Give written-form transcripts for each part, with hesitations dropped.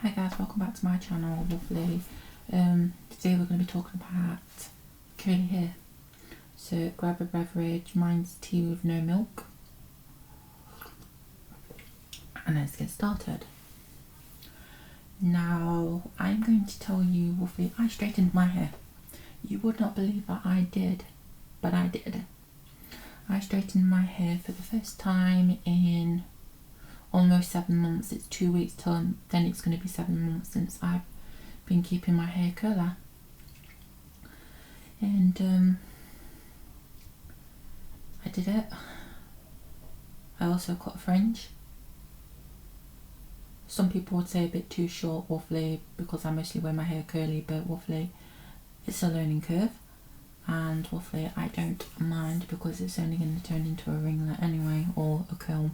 Hi guys, welcome back to my channel, Lovely. Today we're going to be talking about curly hair. So grab a beverage, mine's tea with no milk. And let's get started. Now, I'm going to tell you, Wolfie, I straightened my hair. You would not believe that I did, but I did. I straightened my hair for the first time in almost 7 months. It's 2 weeks till then it's going to be 7 months since I've been keeping my hair curly. And I did it. I also cut a fringe. Some people would say a bit too short, Waffly, because I mostly wear my hair curly, but Waffly, it's a learning curve. And Waffly, I don't mind because it's only going to turn into a ringlet anyway, or a curl.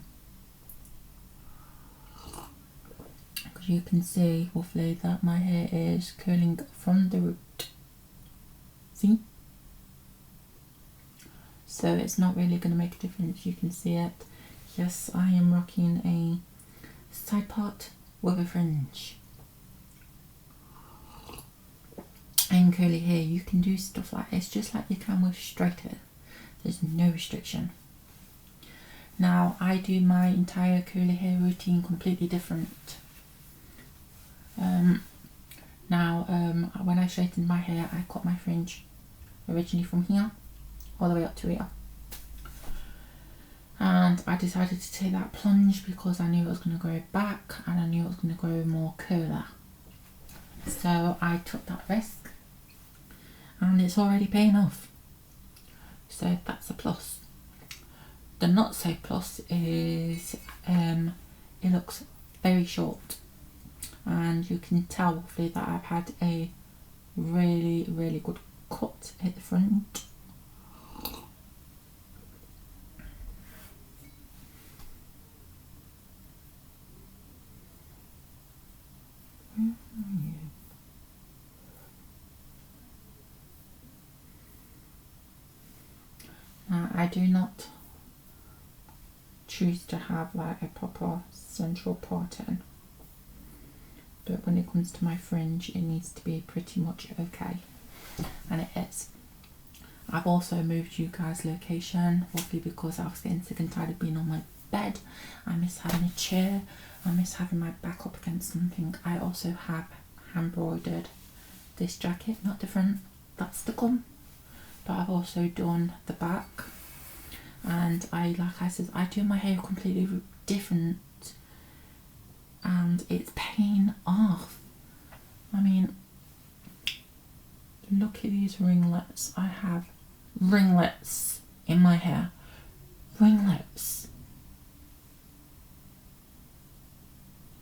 Because you can see, Waffly, that my hair is curling from the root. See? So it's not really going to make a difference, you can see it. Yes, I am rocking a side part with a fringe. And curly hair, you can do stuff like this just like you can with straight hair. There's no restriction. Now, I do my entire curly hair routine completely different. When I straightened my hair, I cut my fringe originally from here all the way up to here. And I decided to take that plunge because I knew it was going to grow back and I knew it was going to grow more curler. So I took that risk and it's already paying off. So that's a plus. The not so plus is it looks very short. And you can tell hopefully that I've had a really good cut at the front. Where are you? Now, I do not choose to have like a proper central part in. But when it comes to my fringe, it needs to be pretty much okay, and it is. I've also moved you guys' location, probably because I was getting sick and tired of being on my bed. I miss having a chair, I miss having my back up against something. I also have embroidered this jacket, not different, that's to come. But I've also done the back, and like I said, I do my hair completely different. And it's paying off. I mean, look at these ringlets. I have ringlets in my hair. Ringlets.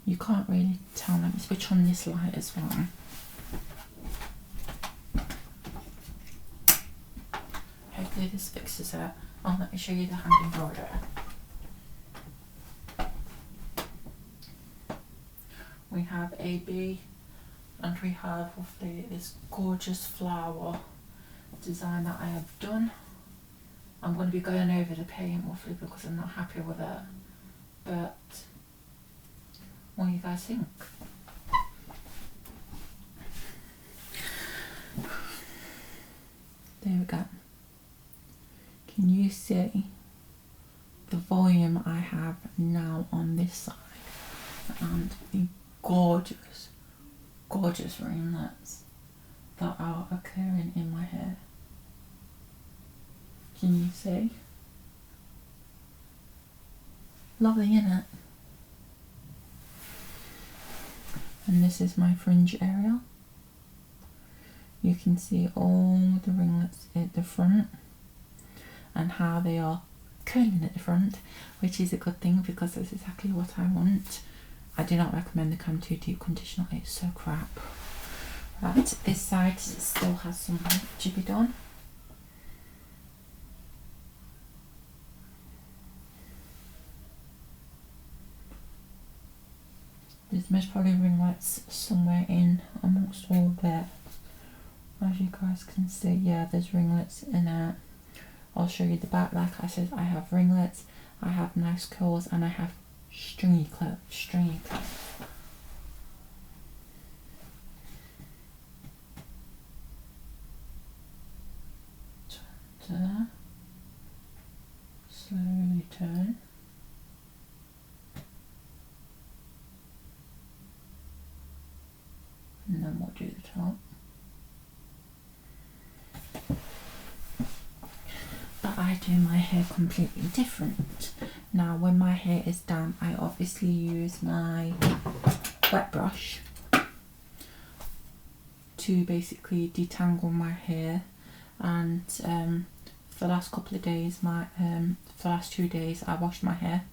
You can't really tell. Let me switch on this light as well. Hopefully this fixes it. Oh, let me show you the hand embroidery. We have a bee and we have this gorgeous flower design that I have done. I'm going to be going over the paint roughly because I'm not happy with it, but what do you guys think? There we go. Can you see the volume I have now on this side and the gorgeous ringlets that are occurring in my hair? Can you see? Lovely, innit? And this is my fringe area. You can see all the ringlets at the front and how they are curling at the front, which is a good thing because that's exactly what I want. I do not recommend the Cam 2 Deep Conditioner, it's so crap. Right, this side still has some work to be done. There's most probably ringlets somewhere in amongst all there. As you guys can see, yeah, there's ringlets in there. I'll show you the back. Like I said, I have ringlets, I have nice curls, and I have stringy clips. center, slowly turn, and then we'll do the top. But I do my hair completely different. Now when my hair is damp, I obviously use my wet brush to basically detangle my hair, and for the last couple of days, for the last 2 days, I washed my hair,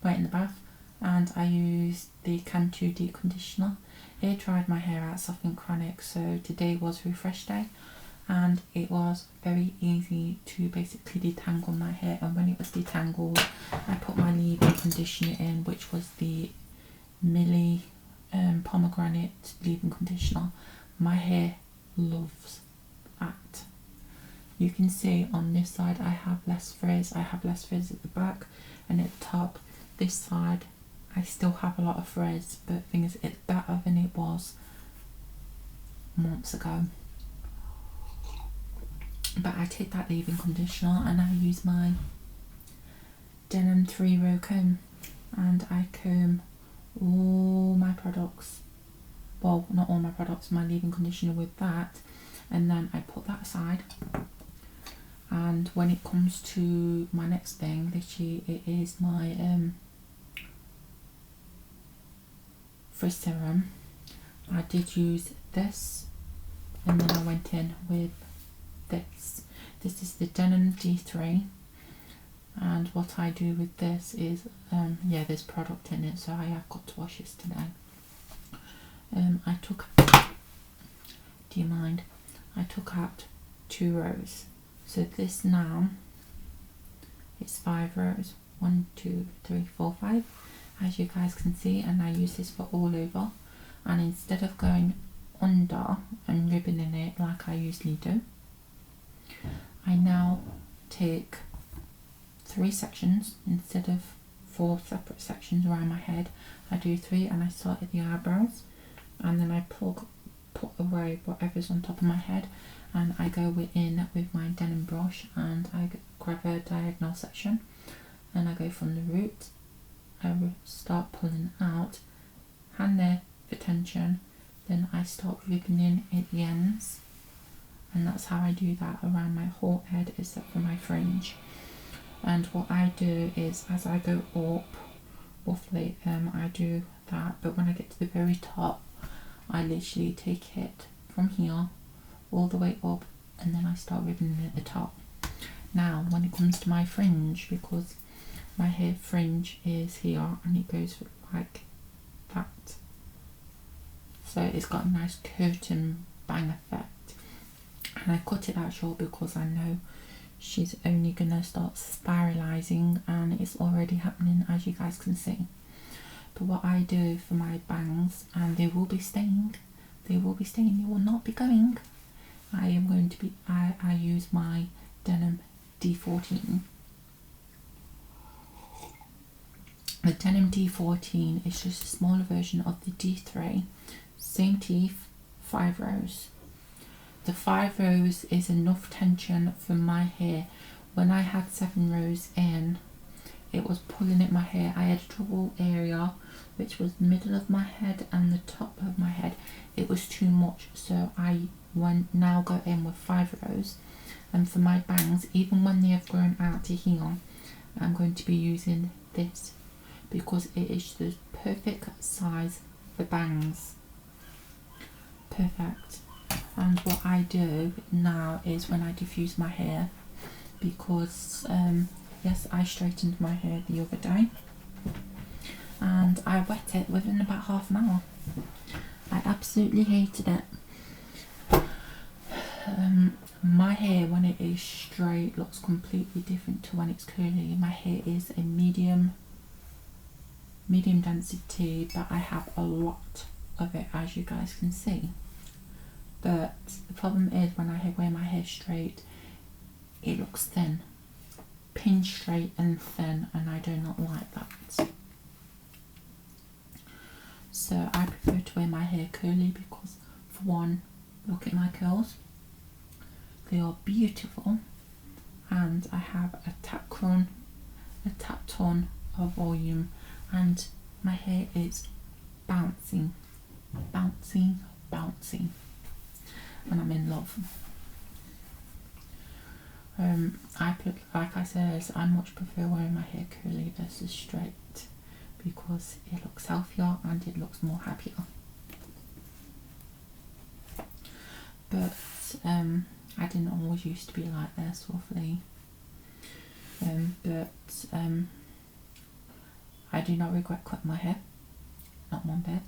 went in the bath, and I used the Cantu deep conditioner. It dried my hair out something chronic, so today was refresh day, and it was very easy to basically detangle my hair. And when it was detangled, I put my leave-in conditioner in, which was the Millie pomegranate leave-in conditioner. My hair loves that. You can see on this side I have less frizz. I have less frizz at the back, and at the top. This side I still have a lot of frizz, but the thing is, it's better than it was months ago. But I take that leave-in conditioner and I use my Denim 3-row comb, and I comb all my products, well, not all my products, my leave-in conditioner with that, and then I put that aside. And when it comes to my next thing, literally it is my frizz serum. I did use this, and then I went in with this. This is the Denim D3, and what I do with this is, yeah, there's product in it, so I have got to wash this today. I took, do you mind? I took out 2 rows. So this now, it's 5 rows. 1, 2, 3, 4, 5, as you guys can see, and I use this for all over. And instead of going under and ribboning it like I usually do, I now take 3 sections instead of 4 separate sections around my head. I do 3, and I start at the eyebrows, and then I put away whatever's on top of my head, and I go in with my denim brush and I grab a diagonal section, and I go from the root. I start pulling out, hand there for tension, then I start ribboning at the ends, and that's how I do that around my whole head except for my fringe. And what I do is, as I go up, roughly, I do that, but when I get to the very top, I literally take it from here all the way up, and then I start ribboning at the top. Now when it comes to my fringe, because my hair fringe is here and it goes like that, so it's got a nice curtain bang effect, and I cut it out short because I know she's only gonna start spiralizing, and it's already happening, as you guys can see. But what I do for my bangs, and they will be staying, they will not be going. I am going to be, I use my Denim D14. The Denim D14 is just a smaller version of the D3, same teeth, 5 rows. The 5 rows is enough tension for my hair. When I had 7 rows in, it was pulling at my hair. I had a trouble area, which was the middle of my head and the top of my head. It was too much, so I now go in with 5 rows. And for my bangs, even when they have grown out to here, I'm going to be using this because it is the perfect size for bangs. Perfect. And what I do now is, when I diffuse my hair, because yes, I straightened my hair the other day and I wet it within about half an hour. I absolutely hated it. My hair, when it is straight, looks completely different to when it's curly. My hair is a medium density, but I have a lot of it, as you guys can see. But the problem is, when I wear my hair straight, it looks thin, pin straight and thin, and I do not like that. So I prefer to wear my hair curly because, for one, look at my curls. They are beautiful, and I have a tap ton of volume, and my hair is bouncing, and I'm in love. Like I said, I much prefer wearing my hair curly versus straight because it looks healthier and it looks more happier. But I didn't always used to be like this, roughly. I do not regret cutting my hair, not one bit,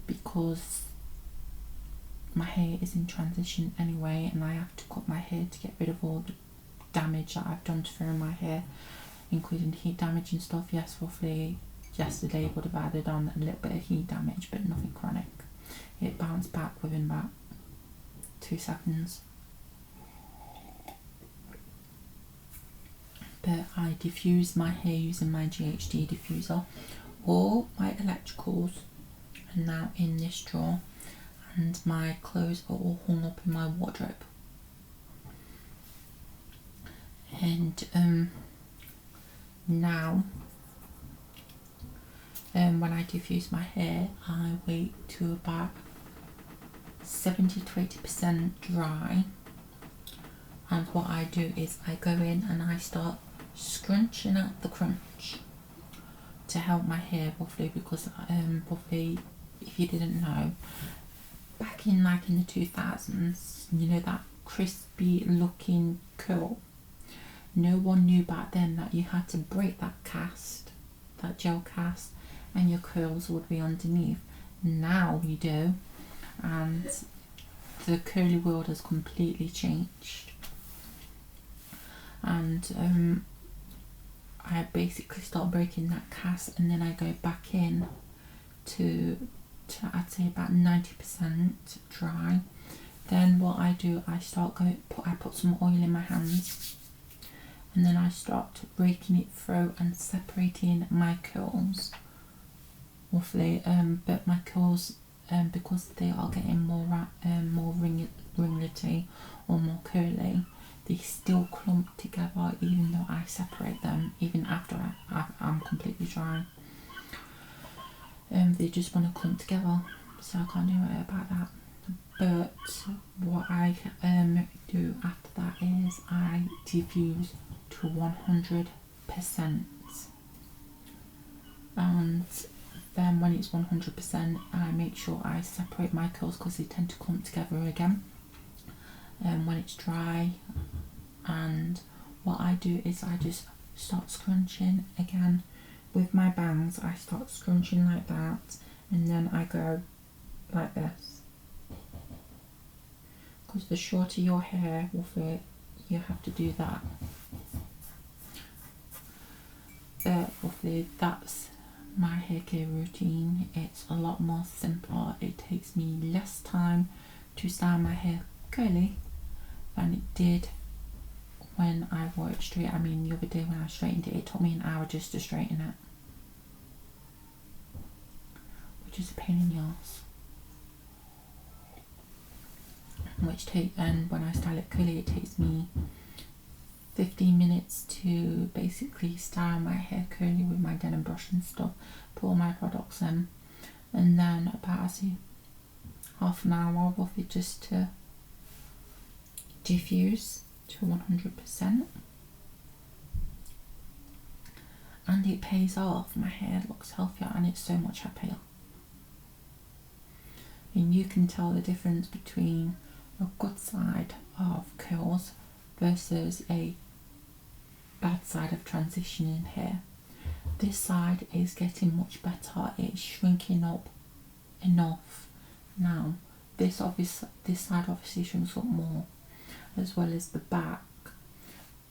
because my hair is in transition anyway, and I have to cut my hair to get rid of all the damage that I've done to my hair, including heat damage and stuff. Yes, roughly yesterday would have added on a little bit of heat damage, but nothing chronic. It bounced back within about 2 seconds. But I diffused my hair using my GHD diffuser. All my electricals are now in this drawer, and my clothes are all hung up in my wardrobe. And now when I diffuse my hair, I wait to about 70 to 80% dry, and what I do is I go in and I start scrunching out the crunch to help my hair, roughly, because roughly, if you didn't know, back in the 2000s, you know, that crispy looking curl, no one knew back then that you had to break that gel cast, and your curls would be underneath. Now you do, and the curly world has completely changed. And I basically start breaking that cast, and then I go back in to I'd say about 90% dry. Then what I do, I put some oil in my hands, and then I start raking it through and separating my curls, roughly. But my curls, because they are getting more ringlety or more curly, they still clump together even though I separate them, even after I'm completely dry. They just want to clump together, so I can't do it about that. But what I do after that is I diffuse to 100%, and then when it's 100%, I make sure I separate my curls because they tend to clump together again when it's dry. And what I do is I just start scrunching again with my bangs. I start scrunching like that, and then I go like this, because the shorter your hair will fit, you have to do that. But roughly that's my hair care routine. It's a lot more simpler. It takes me less time to style my hair curly than it did when I wore it straight. I mean, the other day when I straightened it, it took me an hour just to straighten it, which is a pain in the arse. And when I style it curly, it takes me 15 minutes to basically style my hair curly with my denim brush and stuff, put all my products in, and then about, I see, half an hour of it just to diffuse to 100%, and it pays off. My hair looks healthier and it's so much happier, and you can tell the difference between a good side of curls versus a bad side of transitioning hair. This side is getting much better. It's shrinking up enough now. This side obviously shrinks up more, as well as the back,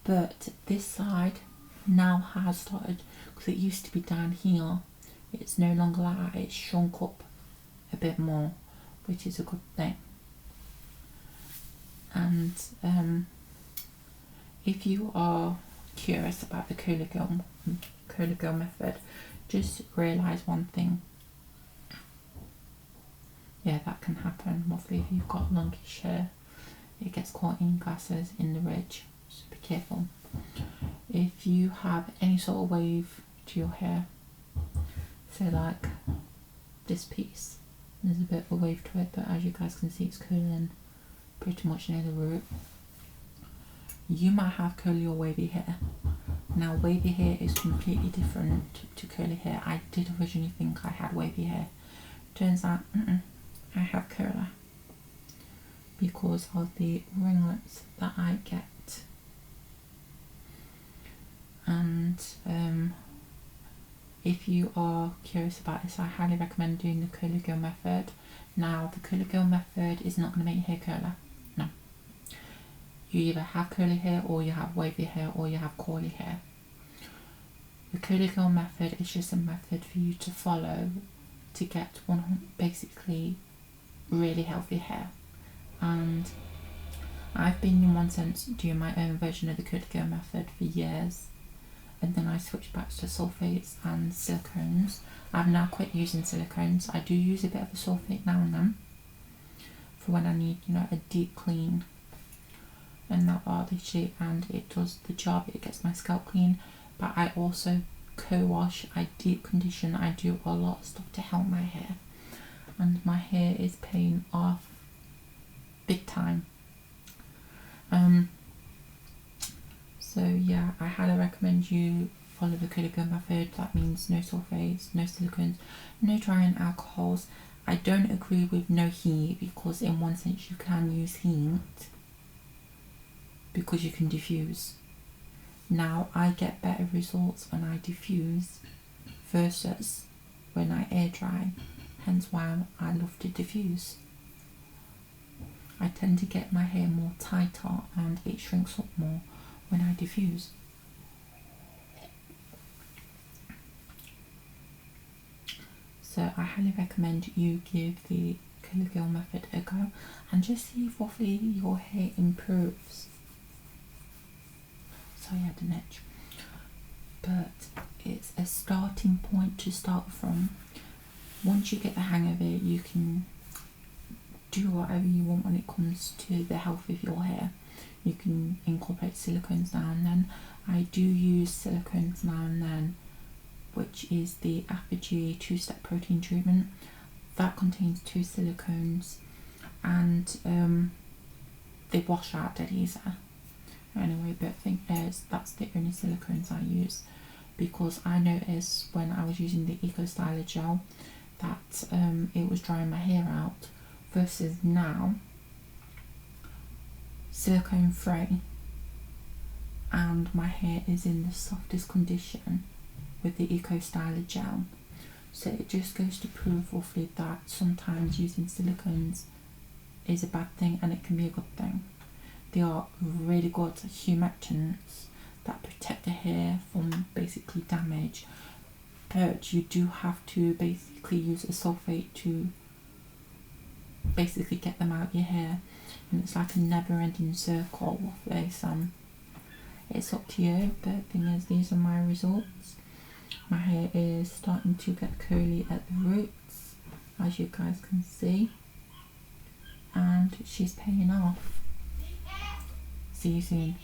but this side now has started, because it used to be down here, it's no longer like that. It's shrunk up a bit more, which is a good thing. And if you are curious about the curly girl method, just realise one thing. Yeah, that can happen. Mostly if you've got longish hair, it gets caught in glasses in the ridge. so be careful. If you have any sort of wave to your hair, so like this piece, there's a bit of a wave to it, but as you guys can see, it's curling pretty much near the root. You might have curly or wavy hair. Now wavy hair is completely different to curly hair. I did originally think I had wavy hair. Turns out, I have curler because of the ringlets that I get. And if you are curious about this, I highly recommend doing the curly girl method. Now the curly girl method is not going to make your hair curler. No. You either have curly hair, or you have wavy hair, or you have curly hair. The curly girl method is just a method for you to follow to get basically really healthy hair. And I've been in one sense doing my own version of the curly girl method for years, and then I switched back to sulfates and silicones. I've now quit using silicones. I do use a bit of a sulfate now and then for when I need, you know, a deep clean and that literally, and it does the job. It gets my scalp clean, but I also co-wash, I deep condition, I do a lot of stuff to help my hair, and my hair is paying off big time. So yeah, I highly recommend you follow the curly girl method. That means no sulfates, no silicones, no drying alcohols. I don't agree with no heat, because in one sense you can use heat because you can diffuse. Now I get better results when I diffuse versus when I air dry, hence why I love to diffuse. I tend to get my hair more tighter and it shrinks up more when I diffuse. So I highly recommend you give the curly girl method a go and just see if roughly your hair improves. Sorry, I had an itch. But it's a starting point to start from. Once you get the hang of it, you can do whatever you want when it comes to the health of your hair. You can incorporate silicones now and then. I do use silicones now and then, which is the Apogee 2-step protein treatment. That contains 2 silicones, and they wash out dead easy. Anyway, but I think that's the only silicones I use, because I noticed when I was using the Eco Styler gel that it was drying my hair out, versus now silicone free and my hair is in the softest condition with the Eco Styler gel. So it just goes to prove roughly that sometimes using silicones is a bad thing and it can be a good thing. They are really good humectants that protect the hair from basically damage, but you do have to basically use a sulfate to basically get them out your hair, and it's like a never-ending circle of this. It's up to you, but the thing is, these are my results. My hair is starting to get curly at the roots, as you guys can see, and she's paying off. See you soon.